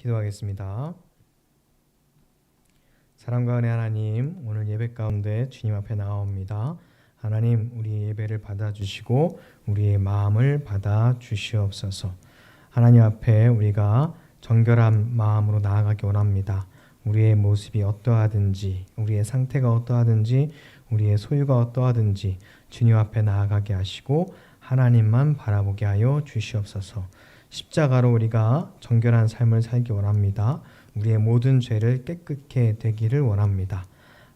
기도하겠습니다. 사랑과 은혜 하나님, 오늘 예배 가운데 주님 앞에 나옵니다. 하나님, 우리의 예배를 받아주시고 우리의 마음을 받아주시옵소서. 하나님 앞에 우리가 정결한 마음으로 나아가기 원합니다. 우리의 모습이 어떠하든지, 우리의 상태가 어떠하든지, 우리의 소유가 어떠하든지 주님 앞에 나아가게 하시고 하나님만 바라보게 하여 주시옵소서. 십자가로 우리가 정결한 삶을 살기 원합니다. 우리의 모든 죄를 깨끗게 되기를 원합니다.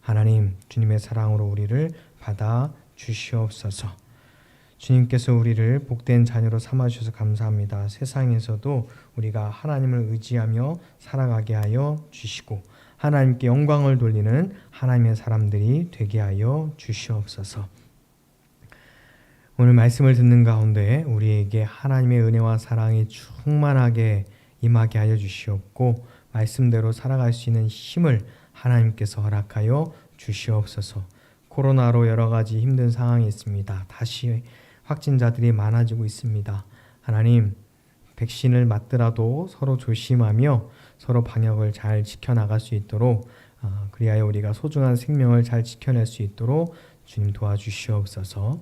하나님, 주님의 사랑으로 우리를 받아 주시옵소서. 주님께서 우리를 복된 자녀로 삼아주셔서 감사합니다. 세상에서도 우리가 하나님을 의지하며 살아가게 하여 주시고 하나님께 영광을 돌리는 하나님의 사람들이 되게 하여 주시옵소서. 오늘 말씀을 듣는 가운데 우리에게 하나님의 은혜와 사랑이 충만하게 임하게 하여 주시옵고 말씀대로 살아갈 수 있는 힘을 하나님께서 허락하여 주시옵소서. 코로나로 여러 가지 힘든 상황이 있습니다. 다시 확진자들이 많아지고 있습니다. 하나님, 백신을 맞더라도 서로 조심하며 서로 방역을 잘 지켜나갈 수 있도록 그리하여 우리가 소중한 생명을 잘 지켜낼 수 있도록 주님 도와주시옵소서.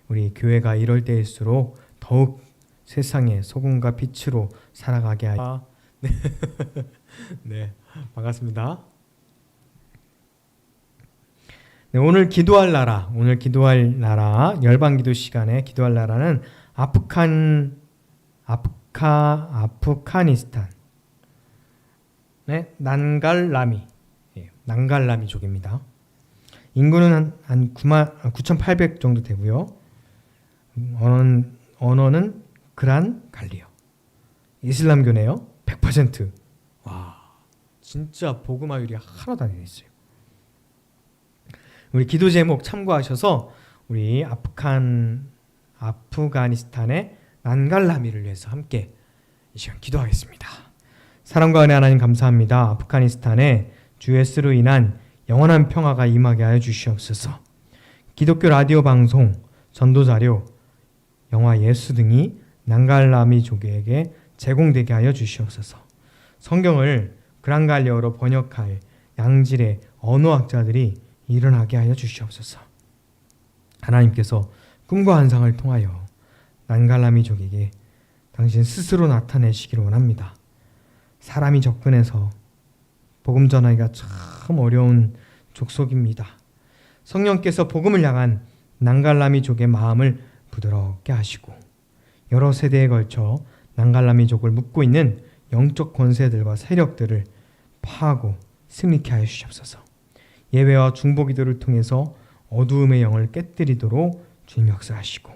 우리 교회가 이럴 때일수록 더욱 세상에 소금과 빛으로 살아가게 하여 네, 반갑습니다. 네, 오늘 기도할 나라 열방기도 시간에 기도할 나라는 아프가니스탄 난갈라미족입니다. 인구는 한 9,800 정도 되고요. 언어는 그란 갈리어. 이슬람교네요. 100%. 와, 진짜 복음화율이 하나도 안 있어요. 우리 기도 제목 참고하셔서 우리 아프가니스탄의 난갈라미를 위해서 함께 이 시간 기도하겠습니다. 사랑과 은혜 하나님 감사합니다. 아프가니스탄에 주 예수로 인한 영원한 평화가 임하게 하여 주시옵소서. 기독교 라디오 방송, 전도자료, 영화 예수 등이 난갈라미족에게 제공되게 하여 주시옵소서. 성경을 그란갈리어로 번역할 양질의 언어학자들이 일어나게 하여 주시옵소서. 하나님께서 꿈과 환상을 통하여 난갈라미족에게 당신 스스로 나타내시기를 원합니다. 사람이 접근해서 복음 전하기가 참 어려운 족속입니다. 성령께서 복음을 향한 난갈라미족의 마음을 부드럽게 하시고 여러 세대에 걸쳐 난갈라미족을 묶고 있는 영적 권세들과 세력들을 파하고 승리케 하여 주시옵소서. 예배와 중보기도를 통해서 어두움의 영을 깨뜨리도록 주님 역사하시고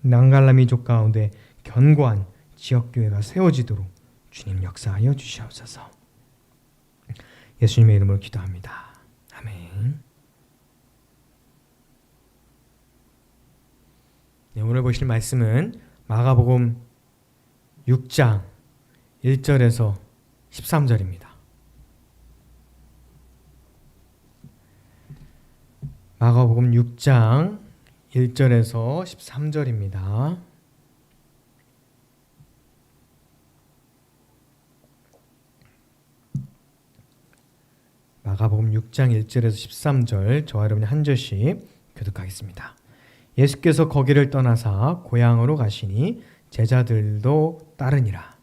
난갈라미족 가운데 견고한 지역교회가 세워지도록 주님 역사하여 주시옵소서. 예수님의 이름으로 기도합니다. 아멘. 네, 오늘 보실 말씀은 마가복음 6장 1절에서 13절입니다. 마가복음 6장 1절에서 13절입니다. 마가복음 6장 1절에서 13절 저와 여러분이 한 절씩 교독하겠습니다. 예수께서 거기를 떠나사 고향으로 가시니 제자들도 따르니라.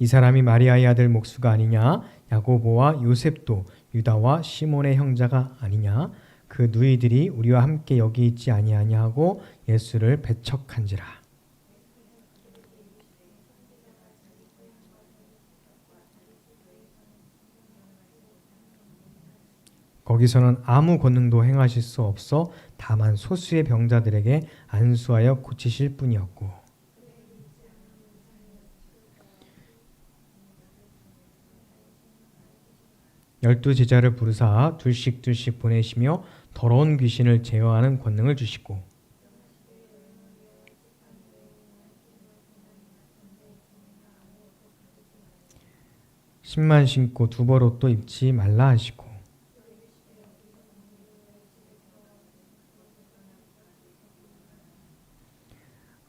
이 사람이 마리아의 아들 목수가 아니냐? 야고보와 요셉도 유다와 시몬의 형제가 아니냐? 그 누이들이 우리와 함께 여기 있지 아니하냐 하고 예수를 배척한지라. 거기서는 아무 권능도 행하실 수 없어 다만 소수의 병자들에게 안수하여 고치실 뿐이었고 열두 제자를 부르사 둘씩 보내시며 더러운 귀신을 제어하는 권능을 주시고 신만 신고 두벌 옷도 입지 말라 하시고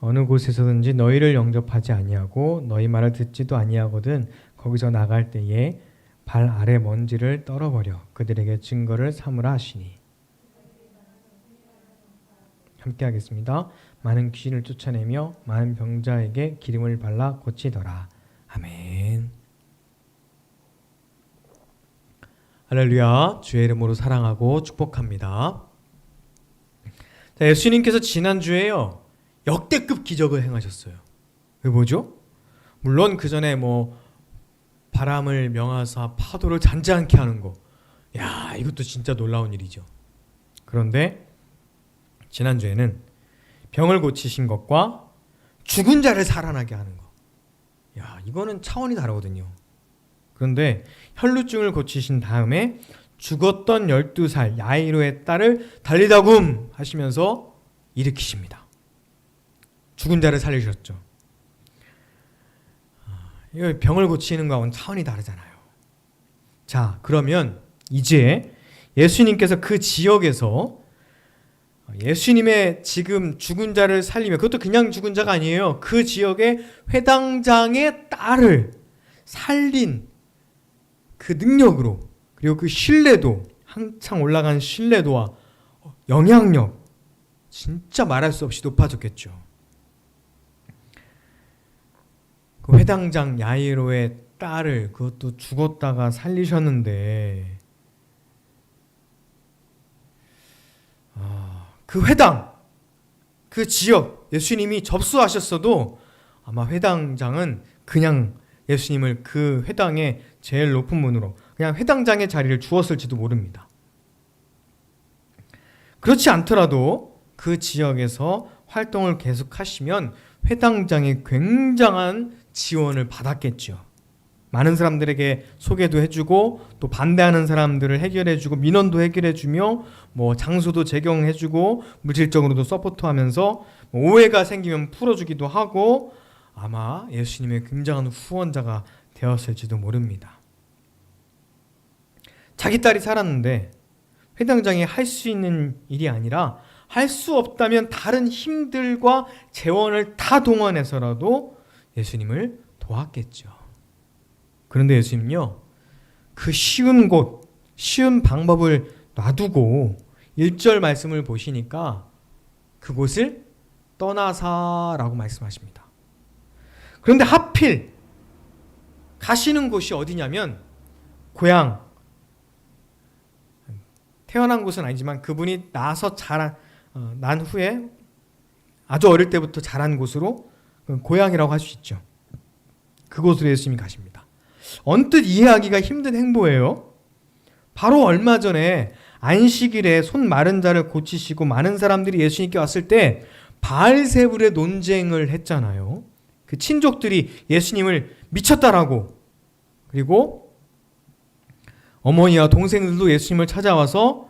어느 곳에서든지 너희를 영접하지 아니하고 너희 말을 듣지도 아니하거든 거기서 나갈 때에 발 아래 먼지를 떨어버려 그들에게 증거를 삼으라 하시니. 함께 하겠습니다. 많은 귀신을 쫓아내며 많은 병자에게 기름을 발라 고치더라. 아멘. 할렐루야. 주의 이름으로 사랑하고 축복합니다. 자, 예수님께서 지난주에요 역대급 기적을 행하셨어요. 왜 뭐죠? 물론 그 전에 바람을 명하사 파도를 잔잔케 하는 거, 야 이것도 진짜 놀라운 일이죠. 그런데 지난주에는 병을 고치신 것과 죽은 자를 살아나게 하는 거, 야 이거는 차원이 다르거든요. 그런데 혈루증을 고치신 다음에 죽었던 12살 야이로의 딸을 달리다굼 하시면서 일으키십니다. 죽은 자를 살리셨죠. 이거 병을 고치는 거하고는 차원이 다르잖아요. 자, 그러면 이제 예수님께서 그 지역에서 예수님의 지금 죽은 자를 살리며, 그것도 그냥 죽은 자가 아니에요. 그 지역의 회당장의 딸을 살린 그 능력으로, 그리고 그 신뢰도, 한창 올라간 신뢰도와 영향력, 진짜 말할 수 없이 높아졌겠죠. 그 회당장 야이로의 딸을, 그것도 죽었다가 살리셨는데, 그 회당, 그 지역 예수님이 접수하셨어도 아마 회당장은 그냥 예수님을 그 회당의 제일 높은 문으로 그냥 회당장의 자리를 주었을지도 모릅니다. 그렇지 않더라도 그 지역에서 활동을 계속하시면 회당장이 굉장한 지원을 받았겠죠. 많은 사람들에게 소개도 해주고 또 반대하는 사람들을 해결해주고 민원도 해결해주며 장소도 제공해주고 물질적으로도 서포트하면서 오해가 생기면 풀어주기도 하고 아마 예수님의 굉장한 후원자가 되었을지도 모릅니다. 자기 딸이 살았는데 회당장이 할 수 있는 일이 아니라 할 수 없다면 다른 힘들과 재원을 다 동원해서라도 예수님을 도왔겠죠. 그런데 예수님은요, 그 쉬운 곳, 쉬운 방법을 놔두고 1절 말씀을 보시니까 그곳을 떠나사라고 말씀하십니다. 그런데 하필 가시는 곳이 어디냐면 고향, 태어난 곳은 아니지만 그분이 난 후에 아주 어릴 때부터 자란 곳으로 고향이라고 할 수 있죠. 그곳으로 예수님이 가십니다. 언뜻 이해하기가 힘든 행보예요. 바로 얼마 전에 안식일에 손 마른 자를 고치시고 많은 사람들이 예수님께 왔을 때 바알세불의 논쟁을 했잖아요. 그 친족들이 예수님을 미쳤다라고, 그리고 어머니와 동생들도 예수님을 찾아와서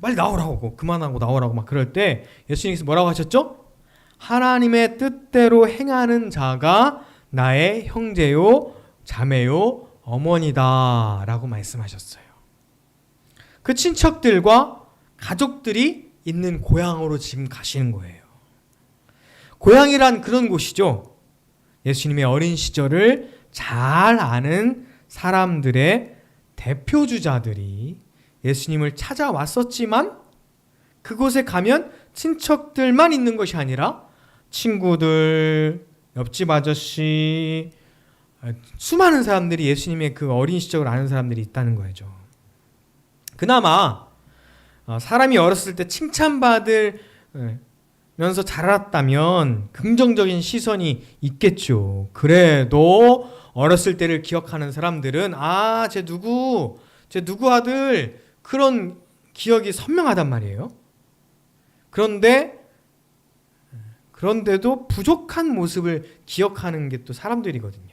빨리 나오라고, 그만하고 나오라고 막 그럴 때 예수님께서 뭐라고 하셨죠? 하나님의 뜻대로 행하는 자가 나의 형제요 자매요 어머니다 라고 말씀하셨어요. 그 친척들과 가족들이 있는 고향으로 지금 가시는 거예요. 고향이란 그런 곳이죠. 예수님의 어린 시절을 잘 아는 사람들의 대표주자들이 예수님을 찾아왔었지만 그곳에 가면 친척들만 있는 것이 아니라 친구들, 옆집 아저씨, 수많은 사람들이 예수님의 그 어린 시절을 아는 사람들이 있다는 거죠. 그나마 사람이 어렸을 때 칭찬받으면서 자랐다면 긍정적인 시선이 있겠죠. 그래도 어렸을 때를 기억하는 사람들은 쟤 누구 아들, 그런 기억이 선명하단 말이에요. 그런데도 부족한 모습을 기억하는 게 또 사람들이거든요.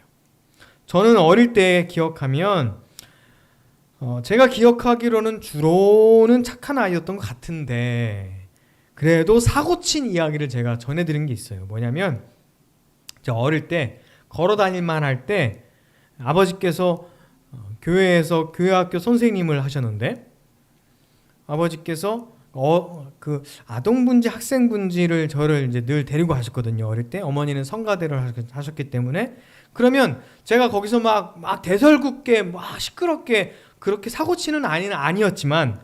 저는 어릴 때 기억하면 제가 기억하기로는 주로는 착한 아이였던 것 같은데 그래도 사고친 이야기를 제가 전해드린 게 있어요. 뭐냐면 제가 어릴 때 걸어 다닐만 할 때 아버지께서 교회에서 교회학교 선생님을 하셨는데 아버지께서 그 아동분지 학생분지를 저를 이제 늘 데리고 하셨거든요. 어릴 때 어머니는 성가대를 하셨기 때문에. 그러면 제가 거기서 막 대설굽게 막 시끄럽게 그렇게 사고치는 아니었지만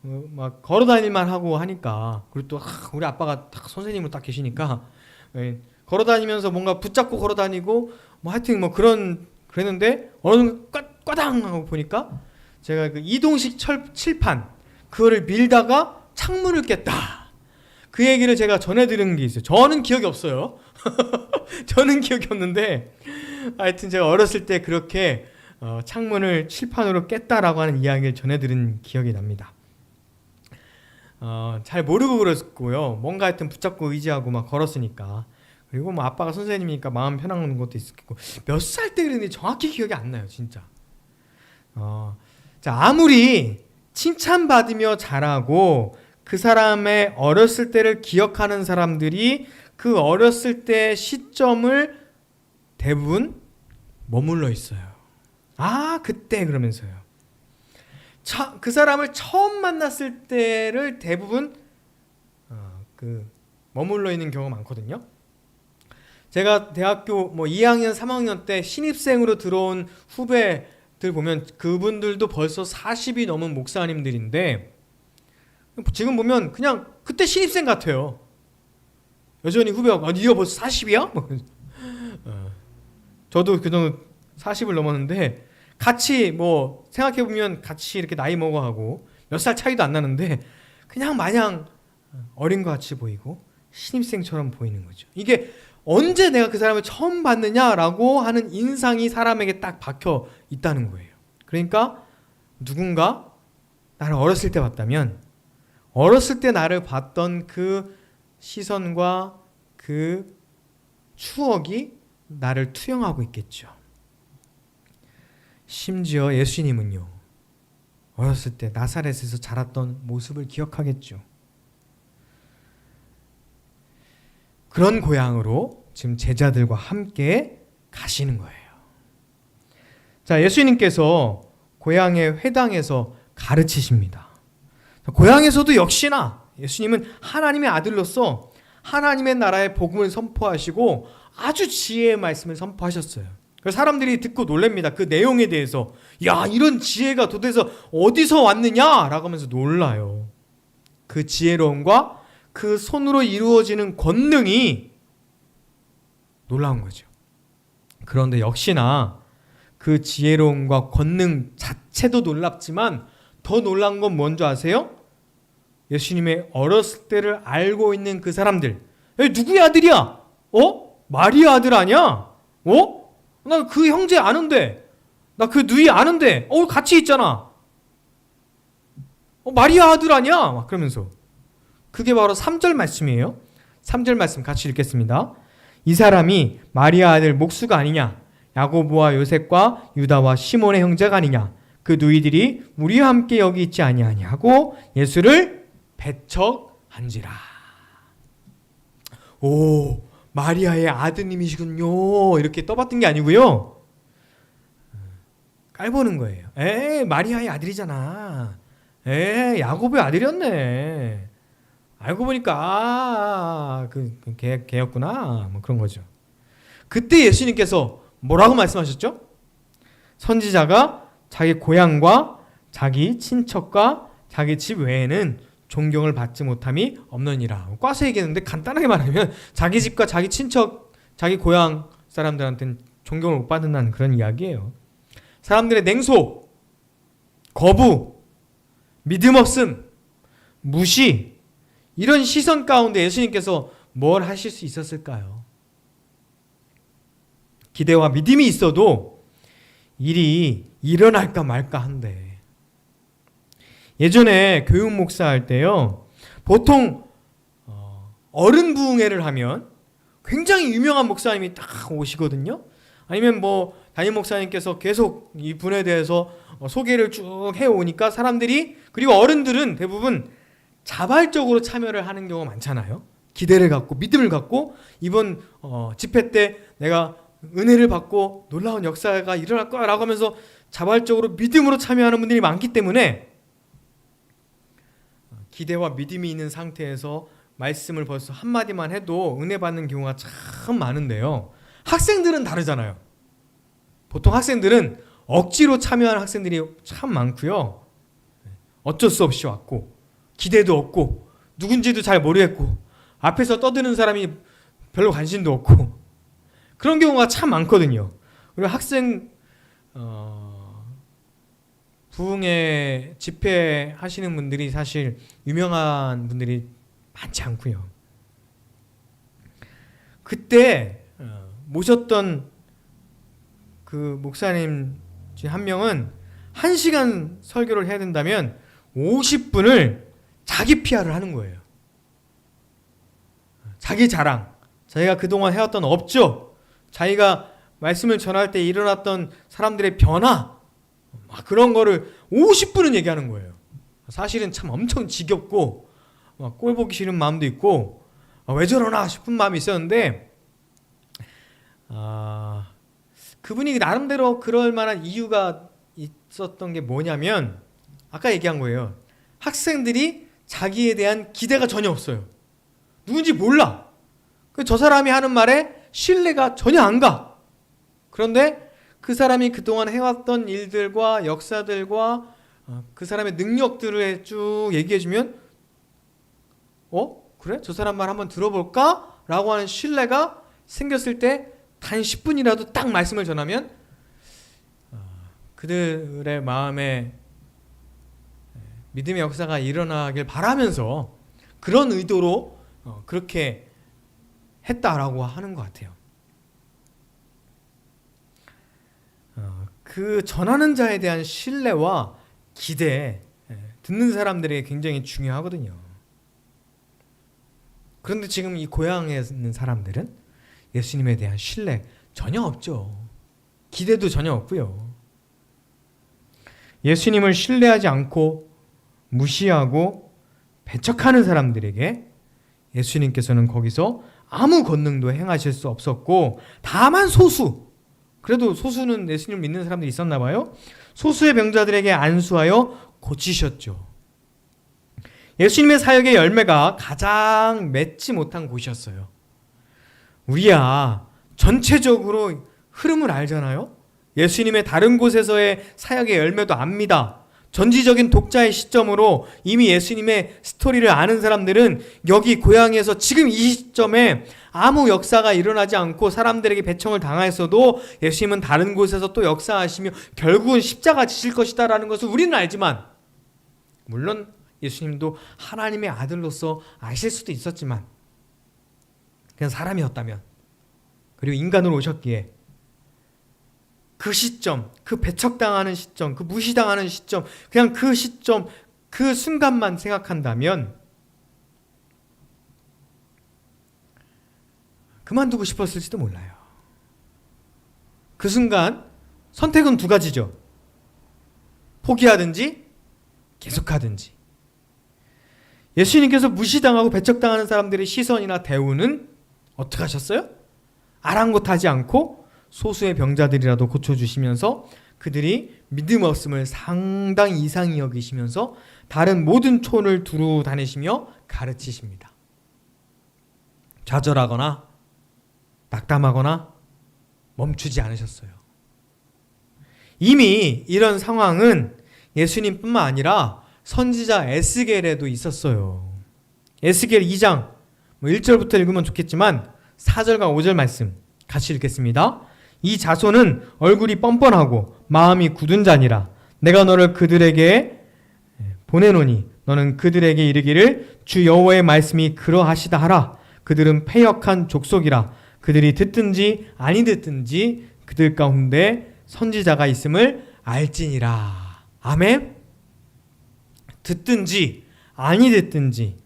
막 걸어다닐만 하고 하니까, 그리고 또 우리 아빠가 딱 선생님으로 딱 계시니까 걸어다니면서 뭔가 붙잡고 걸어다니고 뭐 하여튼 뭐 그랬는데 어느 순간 꽈당 하고 보니까 제가 그 이동식 칠판 그거를 밀다가 창문을 깼다. 그 얘기를 제가 전해 들은 게 있어요. 저는 기억이 없어요. 저는 기억이 없는데 하여튼 제가 어렸을 때 그렇게 창문을 칠판으로 깼다라고 하는 이야기를 전해 들은 기억이 납니다. 잘 모르고 그랬고요. 뭔가 하여튼 붙잡고 의지하고 막 걸었으니까. 그리고 뭐 아빠가 선생님이니까 마음 편한 것도 있었고, 몇 살 때 그랬는지 정확히 기억이 안 나요, 진짜. 자, 아무리 칭찬받으며 자라고 그 사람의 어렸을 때를 기억하는 사람들이 그 어렸을 때 시점을 대부분 머물러 있어요. 그때 그러면서요. 그 사람을 처음 만났을 때를 대부분 머물러 있는 경우가 많거든요. 제가 대학교 2학년, 3학년 때 신입생으로 들어온 후배들 보면 그분들도 벌써 40이 넘은 목사님들인데 지금 보면 그냥 그때 신입생 같아요. 여전히 후배가 네가 벌써 40이야? 저도 그 정도 40을 넘었는데 같이 생각해보면 같이 이렇게 나이 먹어하고 몇 살 차이도 안 나는데 그냥 마냥 어린 것 같이 보이고 신입생처럼 보이는 거죠. 이게 언제 내가 그 사람을 처음 봤느냐라고 하는 인상이 사람에게 딱 박혀 있다는 거예요. 그러니까 누군가 나를 어렸을 때 봤다면 어렸을 때 나를 봤던 그 시선과 그 추억이 나를 투영하고 있겠죠. 심지어 예수님은요, 어렸을 때 나사렛에서 자랐던 모습을 기억하겠죠. 그런 고향으로 지금 제자들과 함께 가시는 거예요. 자, 예수님께서 고향의 회당에서 가르치십니다. 고향에서도 역시나 예수님은 하나님의 아들로서 하나님의 나라의 복음을 선포하시고 아주 지혜의 말씀을 선포하셨어요. 그래서 사람들이 듣고 놀랍니다. 그 내용에 대해서 야, 이런 지혜가 도대체 어디서 왔느냐라고 하면서 놀라요. 그 지혜로움과 그 손으로 이루어지는 권능이 놀라운 거죠. 그런데 역시나 그 지혜로움과 권능 자체도 놀랍지만 더 놀라운 건 뭔지 아세요? 예수님의 어렸을 때를 알고 있는 그 사람들. 누구의 아들이야? 마리아 아들 아니야? 나 그 형제 아는데, 나 그 누이 아는데, 같이 있잖아. 마리아 아들 아니야? 막 그러면서. 그게 바로 3절 말씀이에요. 3절 말씀 같이 읽겠습니다. 이 사람이 마리아 아들 목수가 아니냐? 야고보와 요셉과 유다와 시몬의 형제가 아니냐? 그 누이들이 우리와 함께 여기 있지 아니하냐 하고 예수를 배척한지라. 오, 마리아의 아드님이시군요. 이렇게 떠받든 게 아니고요. 깔보는 거예요. 마리아의 아들이잖아. 야고보의 아들이었네. 알고 보니까 걔였구나. 뭐 그런 거죠. 그때 예수님께서 뭐라고 말씀하셨죠? 선지자가 자기 고향과 자기 친척과 자기 집 외에는 존경을 받지 못함이 없느니라. 꽈서 얘기했는데 간단하게 말하면 자기 집과 자기 친척, 자기 고향 사람들한테는 존경을 못 받는다는 그런 이야기예요. 사람들의 냉소, 거부, 믿음 없음, 무시, 이런 시선 가운데 예수님께서 뭘 하실 수 있었을까요? 기대와 믿음이 있어도 일이 일어날까 말까 한데, 예전에 교육 목사 할 때요, 보통 어른 부흥회를 하면 굉장히 유명한 목사님이 딱 오시거든요. 아니면 담임 목사님께서 계속 이 분에 대해서 소개를 쭉 해오니까 사람들이, 그리고 어른들은 대부분 자발적으로 참여를 하는 경우가 많잖아요. 기대를 갖고 믿음을 갖고 이번 집회 때 내가 은혜를 받고 놀라운 역사가 일어날 거야 라고 하면서 자발적으로 믿음으로 참여하는 분들이 많기 때문에 기대와 믿음이 있는 상태에서 말씀을 벌써 한마디만 해도 은혜 받는 경우가 참 많은데요. 학생들은 다르잖아요. 보통 학생들은 억지로 참여하는 학생들이 참 많고요. 어쩔 수 없이 왔고 기대도 없고 누군지도 잘 모르겠고 앞에서 떠드는 사람이 별로 관심도 없고 그런 경우가 참 많거든요. 그리고 학생 부흥회 집회하시는 분들이 사실 유명한 분들이 많지 않고요. 그때 모셨던 그 목사님 중에 한 명은 1시간 설교를 해야 된다면 50분을 자기 PR을 하는 거예요. 자기 자랑, 자기가 그동안 해왔던 업적, 자기가 말씀을 전할 때 일어났던 사람들의 변화, 그런 거를 50분은 얘기하는 거예요. 사실은 참 엄청 지겹고 꼴 보기 싫은 마음도 있고 왜 저러나 싶은 마음이 있었는데 그분이 나름대로 그럴 만한 이유가 있었던 게 뭐냐면 아까 얘기한 거예요. 학생들이 자기에 대한 기대가 전혀 없어요. 누군지 몰라. 저 사람이 하는 말에 신뢰가 전혀 안 가. 그런데 그 사람이 그동안 해왔던 일들과 역사들과 그 사람의 능력들을 쭉 얘기해주면 그래? 저 사람 말 한번 들어볼까? 라고 하는 신뢰가 생겼을 때 단 10분이라도 딱 말씀을 전하면 그들의 마음에 믿음의 역사가 일어나길 바라면서 그런 의도로 그렇게 했다라고 하는 것 같아요. 그 전하는 자에 대한 신뢰와 기대, 듣는 사람들에게 굉장히 중요하거든요. 그런데 지금 이 고향에 있는 사람들은 예수님에 대한 신뢰 전혀 없죠. 기대도 전혀 없고요. 예수님을 신뢰하지 않고 무시하고 배척하는 사람들에게 예수님께서는 거기서 아무 권능도 행하실 수 없었고 다만 소수, 그래도 소수는 예수님을 믿는 사람들이 있었나 봐요. 소수의 병자들에게 안수하여 고치셨죠. 예수님의 사역의 열매가 가장 맺지 못한 곳이었어요. 우리야 전체적으로 흐름을 알잖아요. 예수님의 다른 곳에서의 사역의 열매도 압니다. 전지적인 독자의 시점으로 이미 예수님의 스토리를 아는 사람들은 여기 고향에서 지금 이 시점에 아무 역사가 일어나지 않고 사람들에게 배청을 당하였어도 예수님은 다른 곳에서 또 역사하시며 결국은 십자가 지실 것이다 라는 것을 우리는 알지만, 물론 예수님도 하나님의 아들로서 아실 수도 있었지만 그냥 사람이었다면, 그리고 인간으로 오셨기에 그 시점, 그 배척당하는 시점, 그 무시당하는 시점, 그냥 그 시점, 그 순간만 생각한다면 그만두고 싶었을지도 몰라요. 그 순간 선택은 두 가지죠. 포기하든지 계속하든지. 예수님께서 무시당하고 배척당하는 사람들의 시선이나 대우는 어떻게 하셨어요? 아랑곳하지 않고 소수의 병자들이라도 고쳐주시면서 그들이 믿음 없음을 상당히 이상히 여기시면서 다른 모든 촌을 두루 다니시며 가르치십니다. 좌절하거나 낙담하거나 멈추지 않으셨어요. 이미 이런 상황은 예수님뿐만 아니라 선지자 에스겔에도 있었어요. 에스겔 2장 1절부터 읽으면 좋겠지만 4절과 5절 말씀 같이 읽겠습니다. 이 자손은 얼굴이 뻔뻔하고 마음이 굳은 자니라. 내가 너를 그들에게 보내노니 너는 그들에게 이르기를 주 여호와의 말씀이 그러하시다 하라. 그들은 패역한 족속이라. 그들이 듣든지 아니 듣든지 그들 가운데 선지자가 있음을 알지니라. 아멘. 듣든지 아니 듣든지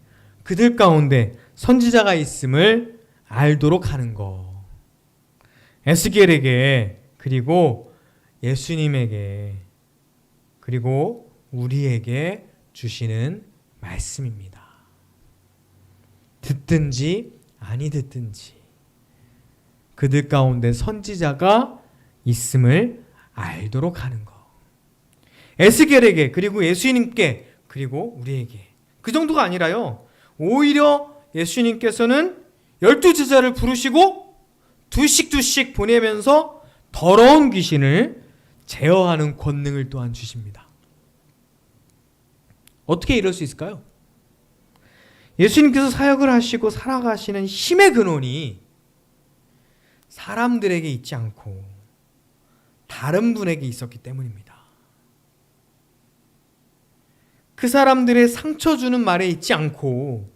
그들 가운데 선지자가 있음을 알도록 하는 것. 에스겔에게, 그리고 예수님에게, 그리고 우리에게 주시는 말씀입니다. 듣든지 아니 듣든지 그들 가운데 선지자가 있음을 알도록 하는 것. 에스겔에게, 그리고 예수님께, 그리고 우리에게. 그 정도가 아니라요, 오히려 예수님께서는 12제자를 부르시고 두씩 보내면서 더러운 귀신을 제어하는 권능을 또한 주십니다. 어떻게 이럴 수 있을까요? 예수님께서 사역을 하시고 살아가시는 힘의 근원이 사람들에게 있지 않고 다른 분에게 있었기 때문입니다. 그 사람들의 상처 주는 말에 있지 않고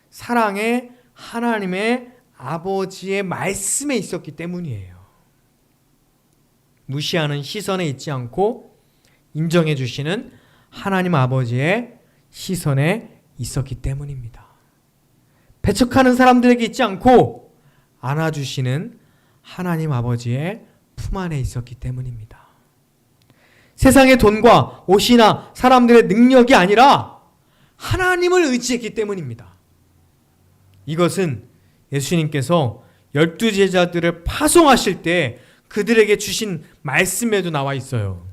사랑의 하나님의 아버지의 말씀에 있었기 때문이에요. 무시하는 시선에 있지 않고 인정해 주시는 하나님 아버지의 시선에 있었기 때문입니다. 배척하는 사람들에게 있지 않고 안아주시는 하나님 아버지의 품 안에 있었기 때문입니다. 세상의 돈과 옷이나 사람들의 능력이 아니라 하나님을 의지했기 때문입니다. 이것은 예수님께서 12제자들을 파송하실 때 그들에게 주신 말씀에도 나와 있어요.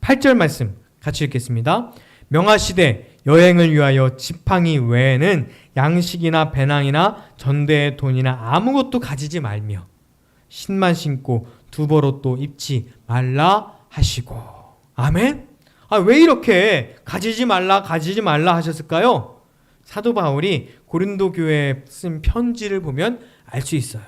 8절 말씀 같이 읽겠습니다. 명하시되 여행을 위하여 지팡이 외에는 양식이나 배낭이나 전대의 돈이나 아무것도 가지지 말며 신만 신고 두벌옷도 입지 말라 하시고. 아멘? 왜 이렇게 가지지 말라 하셨을까요? 사도 바울이 고린도 교회에 쓴 편지를 보면 알 수 있어요.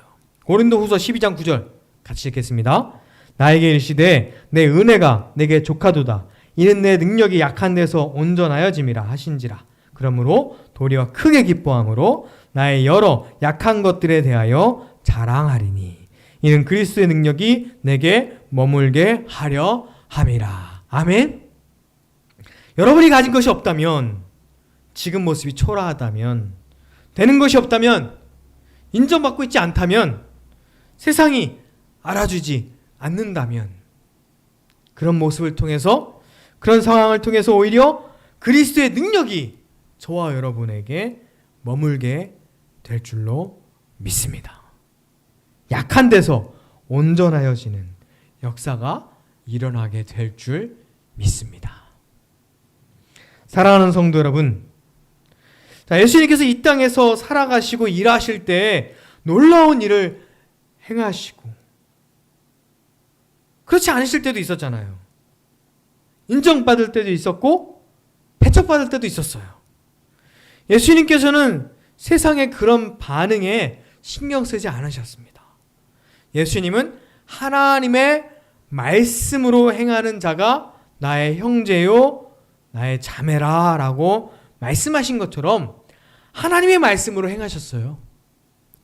고린도 후서 12장 9절 같이 읽겠습니다. 나에게 이르시되 내 은혜가 내게 족하도다. 이는 내 능력이 약한 데서 온전하여짐이라 하신지라. 그러므로 도리어 크게 기뻐함으로 나의 여러 약한 것들에 대하여 자랑하리니 이는 그리스도의 능력이 내게 머물게 하려 함이라. 아멘. 여러분이 가진 것이 없다면, 지금 모습이 초라하다면, 되는 것이 없다면, 인정받고 있지 않다면, 세상이 알아주지 않는다면, 그런 모습을 통해서, 그런 상황을 통해서 오히려 그리스도의 능력이 저와 여러분에게 머물게 될 줄로 믿습니다. 약한 데서 온전하여지는 역사가 일어나게 될 줄 믿습니다. 사랑하는 성도 여러분, 예수님께서 이 땅에서 살아가시고 일하실 때 놀라운 일을 행하시고 그렇지 않으실 때도 있었잖아요. 인정받을 때도 있었고 배척받을 때도 있었어요. 예수님께서는 세상의 그런 반응에 신경 쓰지 않으셨습니다. 예수님은 하나님의 말씀으로 행하는 자가 나의 형제요 나의 자매라 라고 말씀하신 것처럼 하나님의 말씀으로 행하셨어요.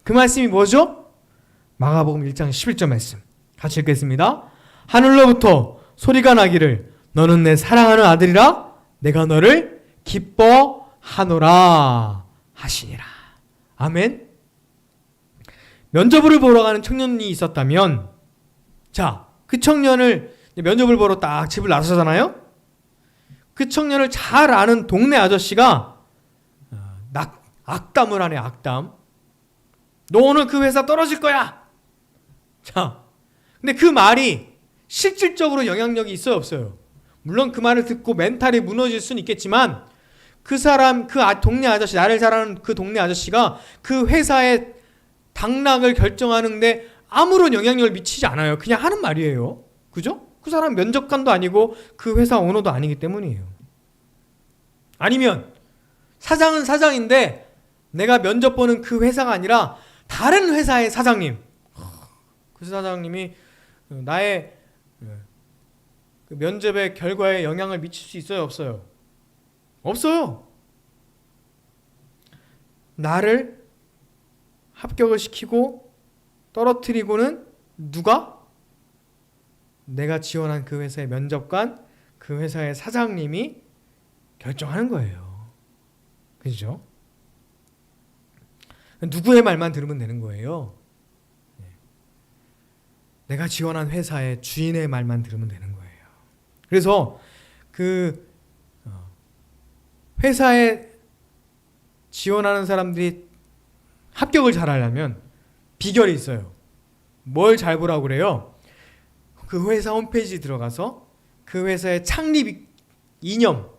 그 말씀이 뭐죠? 마가복음 1장 11절 말씀 같이 읽겠습니다. 하늘로부터 소리가 나기를 너는 내 사랑하는 아들이라 내가 너를 기뻐하노라 하시니라. 아멘. 면접을 보러 가는 청년이 있었다면, 자, 그 청년을 면접을 보러 딱 집을 나서잖아요. 그 청년을 잘 아는 동네 아저씨가 악담을 하네. 악담. 너 오늘 그 회사 떨어질 거야. 자, 근데 그 말이 실질적으로 영향력이 있어요, 없어요? 물론 그 말을 듣고 멘탈이 무너질 수는 있겠지만 그 사람, 동네 아저씨, 나를 잘 아는 그 동네 아저씨가 그 회사의 당락을 결정하는데 아무런 영향력을 미치지 않아요. 그냥 하는 말이에요. 그죠? 그 사람 면접관도 아니고 그 회사 오너도 아니기 때문이에요. 아니면 사장은 사장인데 내가 면접 보는 그 회사가 아니라 다른 회사의 사장님, 그 사장님이 나의 그 면접의 결과에 영향을 미칠 수 있어요, 없어요? 없어요. 나를 합격을 시키고 떨어뜨리고는 누가? 내가 지원한 그 회사의 면접관, 그 회사의 사장님이 결정하는 거예요. 그죠? 누구의 말만 들으면 되는 거예요. 내가 지원한 회사의 주인의 말만 들으면 되는 거예요. 그래서 그 회사에 지원하는 사람들이 합격을 잘하려면 비결이 있어요. 뭘 잘 보라고 그래요? 그 회사 홈페이지 들어가서 그 회사의 창립 이념,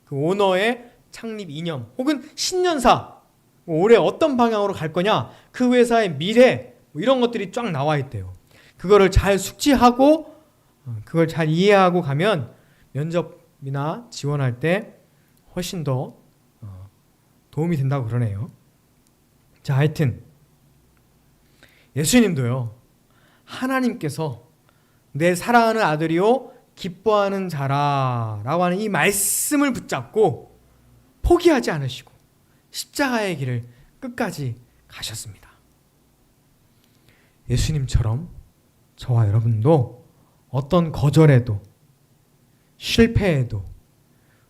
그 오너의 창립 이념, 혹은 신년사, 올해 어떤 방향으로 갈 거냐, 그 회사의 미래, 이런 것들이 쫙 나와 있대요. 그거를 잘 숙지하고 그걸 잘 이해하고 가면 면접이나 지원할 때 훨씬 더 도움이 된다고 그러네요. 자, 하여튼 예수님도요, 하나님께서 내 사랑하는 아들이요 기뻐하는 자라 라고 하는 이 말씀을 붙잡고 포기하지 않으시고 십자가의 길을 끝까지 가셨습니다. 예수님처럼 저와 여러분도 어떤 거절에도, 실패에도,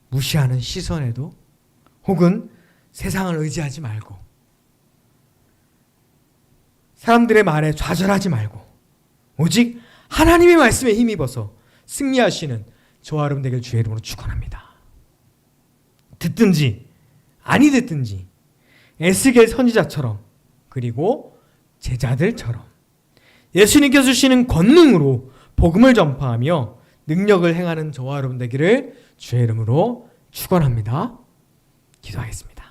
무시하는 시선에도, 혹은 세상을 의지하지 말고, 사람들의 말에 좌절하지 말고, 오직 하나님의 말씀에 힘입어서 승리하시는 저와 여러분 되길 주의 이름으로 축원합니다. 듣든지 아니 듣든지 에스겔 선지자처럼, 그리고 제자들처럼 예수님께서 주시는 권능으로 복음을 전파하며 능력을 행하는 저와 여러분 되기를 주의 이름으로 축원합니다. 기도하겠습니다.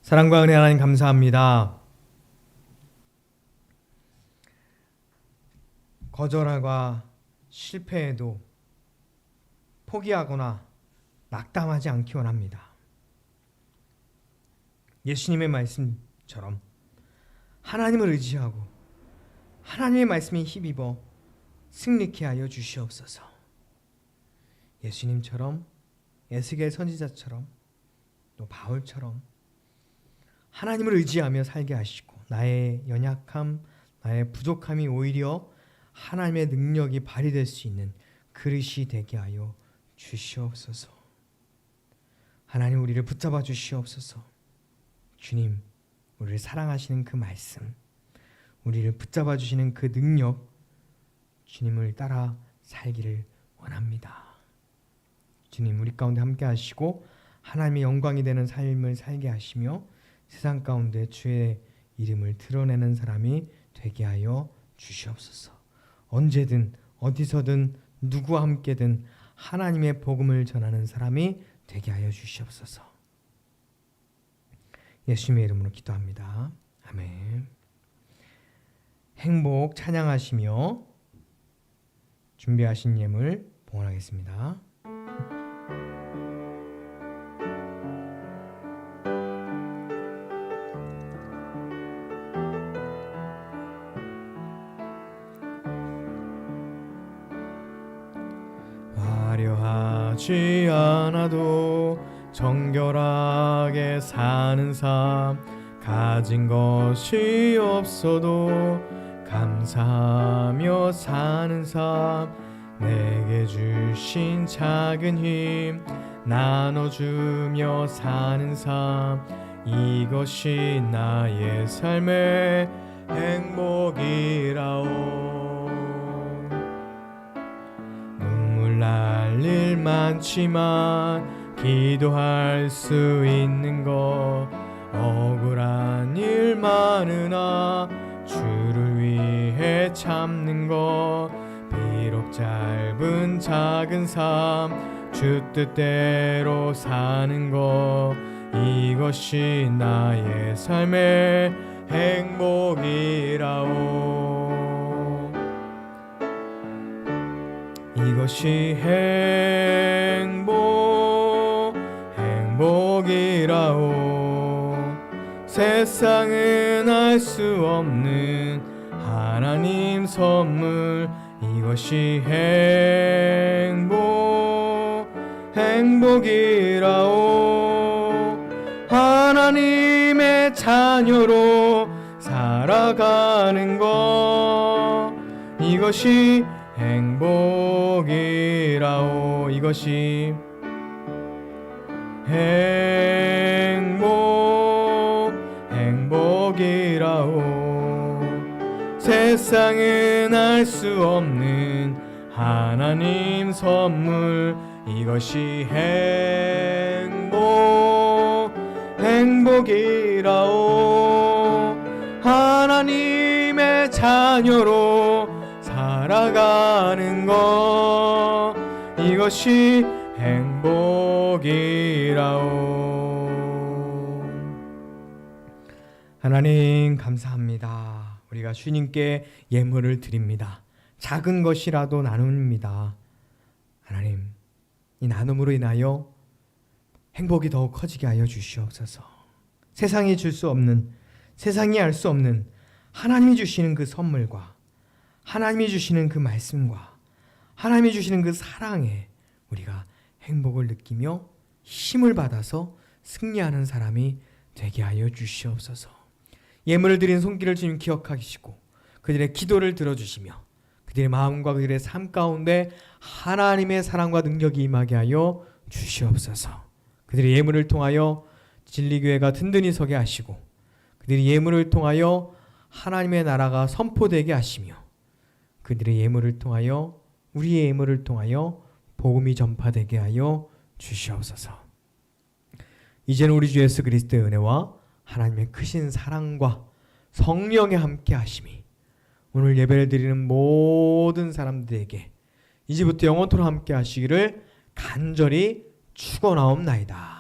사랑과 은혜 하나님 감사합니다. 거절하거나 실패해도 포기하거나 낙담하지 않기 원합니다. 예수님의 말씀처럼 하나님을 의지하고 하나님의 말씀에 힘입어 승리케 하여 주시옵소서. 예수님처럼, 에스겔 선지자처럼, 또 바울처럼 하나님을 의지하며 살게 하시고, 나의 연약함, 나의 부족함이 오히려 하나님의 능력이 발휘될 수 있는 그릇이 되게 하여 주시옵소서. 하나님, 우리를 붙잡아 주시옵소서. 주님, 우리를 사랑하시는 그 말씀, 우리를 붙잡아 주시는 그 능력, 주님을 따라 살기를 원합니다. 주님, 우리 가운데 함께 하시고 하나님의 영광이 되는 삶을 살게 하시며 세상 가운데 주의 이름을 드러내는 사람이 되게 하여 주시옵소서. 언제든 어디서든 누구와 함께든 하나님의 복음을 전하는 사람이 되게 하여 주시옵소서. 예수님의 이름으로 기도합니다. 아멘. 행복 찬양하시며 준비하신 예물 봉헌하겠습니다. 화려하지 않아도 정결하게 사는 삶, 가진 것이 없어도 감사하며 사는 삶, 내게 주신 작은 힘 나눠주며 사는 삶, 이것이 나의 삶의 행복이라오. 눈물 날 일 많지만 기도할 수 있는 것, 억울한 일 많으나 주를 위해 참는 것, 비록 짧은 작은 삶 주 뜻대로 사는 것, 이것이 나의 삶의 행복이라오. 이것이 행복이라오. 세상은 알 수 없는 하나님 선물, 이것이 행복이라오. 하나님의 자녀로 살아가는 것, 이것이 행복이라오. 이것이 행복이라오. 세상은 알 수 없는 하나님 선물, 이것이 행복이라오. 하나님의 자녀로 살아가는 것, 이것이 행복이라오. 하나님 감사합니다. 우리가 주님께 예물을 드립니다. 작은 것이라도 나눕니다. 하나님, 이 나눔으로 인하여 행복이 더욱 커지게 하여 주시옵소서. 세상이 줄 수 없는, 세상이 알 수 없는 하나님이 주시는 그 선물과 하나님이 주시는 그 말씀과 하나님이 주시는 그 사랑에 우리가 행복을 느끼며 힘을 받아서 승리하는 사람이 되게 하여 주시옵소서. 예물을 드린 손길을 주님 기억하시고 그들의 기도를 들어주시며 그들의 마음과 그들의 삶 가운데 하나님의 사랑과 능력이 임하게 하여 주시옵소서. 그들의 예물을 통하여 진리교회가 든든히 서게 하시고 그들의 예물을 통하여 하나님의 나라가 선포되게 하시며 그들의 예물을 통하여 우리의 예물을 통하여 복음이 전파되게 하여 주시옵소서. 이제는 우리 주 예수 그리스도의 은혜와 하나님의 크신 사랑과 성령의 함께 하심이 오늘 예배를 드리는 모든 사람들에게 이제부터 영원토록 함께 하시기를 간절히 축원하옵나이다.